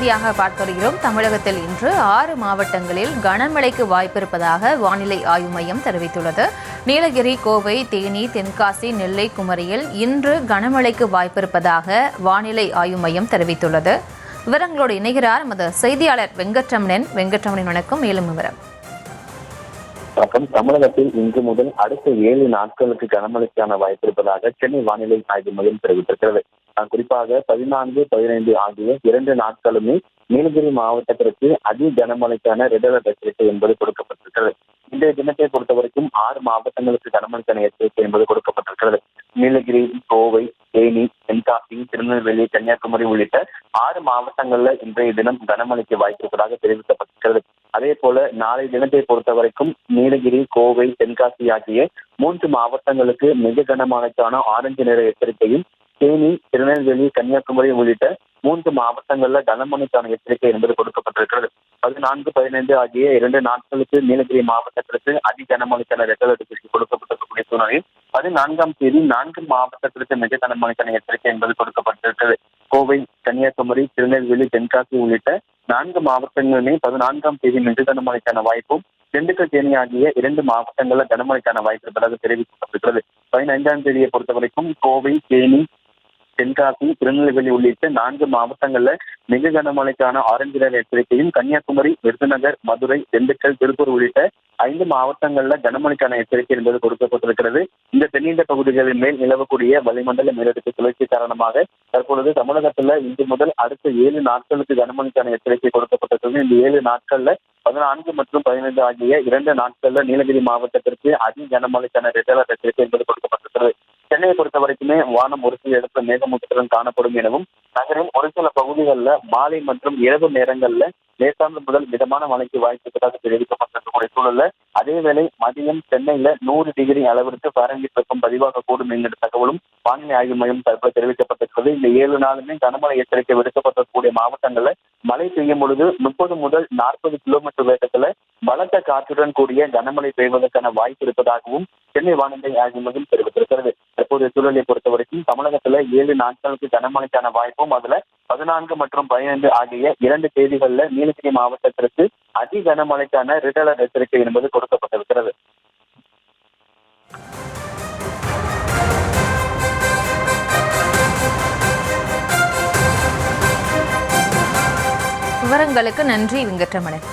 செய்தியாக பார்த்து வருகிறோம். தமிழகத்தில் இன்று 6 மாவட்டங்களில் கனமழைக்கு வாய்ப்பிருப்பதாக வானிலை ஆய்வு மையம் தெரிவித்துள்ளது. நீலகிரி, கோவை, தேனி, தென்காசி, நெல்லை, குமரியில் இன்று கனமழைக்கு வாய்ப்பிருப்பதாக வானிலை ஆய்வு மையம் தெரிவித்துள்ளது. விவரங்களோடு இணைகிறார் நமது செய்தியாளர் வெங்கட்ரமணன். வணக்கம். மேலும் விவரம். தமிழகத்தில் இன்று முதல் அடுத்த 7 நாட்களுக்கு கனமழைக்கான வாய்ப்பிருப்பதாக சென்னை வானிலை ஆய்வு மையம் தெரிவித்திருக்கிறது. குறிப்பாக 14, 15 ஆகிய 2 நாட்களுமே நீலகிரி மாவட்டத்திற்கு அதி கனமழைக்கான ரெட் அலர்ட் எச்சரிக்கை என்பது கொடுக்கப்பட்டிருக்கிறது. இன்றைய தினத்தை பொறுத்தவரைக்கும் 6 மாவட்டங்களுக்கு கனமழைக்கான எச்சரிக்கை என்பது கொடுக்கப்பட்டிருக்கிறது. நீலகிரி, கோவை, தேனி, தென்காசி, திருநெல்வேலி, கன்னியாகுமரி உள்ளிட்ட 6 மாவட்டங்கள்ல இன்றைய தினம் கனமழைக்கு வாய்ப்பிருப்பதாக தெரிவிக்கப்பட்டிருக்கிறது. அதே போல நாளை தினத்தை பொறுத்தவரைக்கும் நீலகிரி, கோவை, தென்காசி ஆகிய 3 மாவட்டங்களுக்கு மிக கனமழைக்கான ஆரஞ்சு நிற எச்சரிக்கையும், தேனி, திருநெல்வேலி, கன்னியாகுமரி உள்ளிட்ட 3 மாவட்டங்கள்ல கனமழைக்கான எச்சரிக்கை என்பது கொடுக்கப்பட்டிருக்கிறது. 14, 15 ஆகிய 2 நாட்களுக்கு நீலகிரி மாவட்டத்திற்கு அதி கனமழைக்கான ரெட் அலர்ட் எச்சரிக்கை கொடுக்கப்பட்டிருக்கக்கூடிய சூழ்நிலையில் 14ஆம் தேதி 4 மாவட்டத்திற்கு மிக கனமழைக்கான எச்சரிக்கை என்பது கொடுக்கப்பட்டிருக்கிறது. கோவை, கன்னியாகுமரி, திருநெல்வேலி, தென்காசி உள்ளிட்ட 4 மாவட்டங்களுமே 14ஆம் தேதி மிக கனமழைக்கான வாய்ப்பும், திண்டுக்கல், தேனி ஆகிய 2 மாவட்டங்கள்ல கனமழைக்கான வாய்ப்பு இருப்பதாக தெரிவிக்கப்பட்டிருக்கிறது. 15ஆம் தேதியை பொறுத்தவரைக்கும் கோவை, தேனி, தென்காசி, திருநெல்வேலி உள்ளிட்ட 4 மாவட்டங்கள்ல மிக கனமழைக்கான ஆரஞ்சு நிற எச்சரிக்கையும், கன்னியாகுமரி, விருதுநகர், மதுரை, திண்டுக்கல், திருப்பூர் உள்ளிட்ட 5 மாவட்டங்கள்ல கனமழைக்கான எச்சரிக்கை என்பது கொடுக்கப்பட்டிருக்கிறது. இந்த தென்னிந்திய பகுதிகளின் மேல் நிலவக்கூடிய வளிமண்டல மேலடுக்கு சுழற்சி காரணமாக தற்பொழுது தமிழகத்துல இன்று முதல் அடுத்த 7 நாட்களுக்கு கனமழைக்கான எச்சரிக்கை கொடுக்கப்பட்டிருக்கிறது. இந்த 7 நாட்கள்ல 14 மற்றும் 15 ஆகிய 2 நாட்கள்ல நீலகிரி மாவட்டத்திற்கு அதி கனமழைக்கான ரெட் அலர்ட் எச்சரிக்கை என்பது கொடுக்கப்பட்டிருக்கிறது. சென்னையை பொறுத்த வரைக்குமே வானம் ஒரு சில இடத்துல மேகமூட்டத்துடன் காணப்படும் எனவும், நகரின் ஒரு சில பகுதிகளில் மாலை மற்றும் இரவு நேரங்கள்ல லேசானது முதல் மிதமான மழைக்கு வாய்ப்பிருப்பதாக தெரிவிக்கப்பட்டிருக்கக்கூடிய சூழல்ல, அதேவேளை மதியம் சென்னையில 100 டிகிரி அளவிற்கு பாரங்கீட் வெப்பம் பதிவாகக்கூடும் என்கிற தகவலும் வானிலை ஆய்வு மையம் தற்போது தெரிவிக்கப்பட்டிருக்கிறது. இந்த 7 நாளுமே கனமழை எச்சரிக்கை விடுக்கப்பட்டிருக்கக்கூடிய மாவட்டங்கள்ல மழை பெய்யும் பொழுது 30 முதல் 40 கிலோமீட்டர் வேகத்துல பலத்த காற்றுடன் கூடிய கனமழை பெய்வதற்கான வாய்ப்பு இருப்பதாகவும் சென்னை வானிலை ஆய்வு மையம் தெரிவித்திருக்கிறது. தற்போதைய சூழலை பொறுத்தவரைக்கும் தமிழகத்துல 7 நாட்களுக்கு கனமழைக்கான வாய்ப்பும், அதுல 14 மற்றும் 15 ஆகிய 2 தேதிகள்ல நீலகிரி மாவட்டத்திற்கு அதி கனமழைக்கான ரெட் அலர்ட் எச்சரிக்கை என்பது கொடுக்கப்பட்டிருக்கிறது. விவரங்களுக்கு நன்றி வெங்கட்ரமணன்.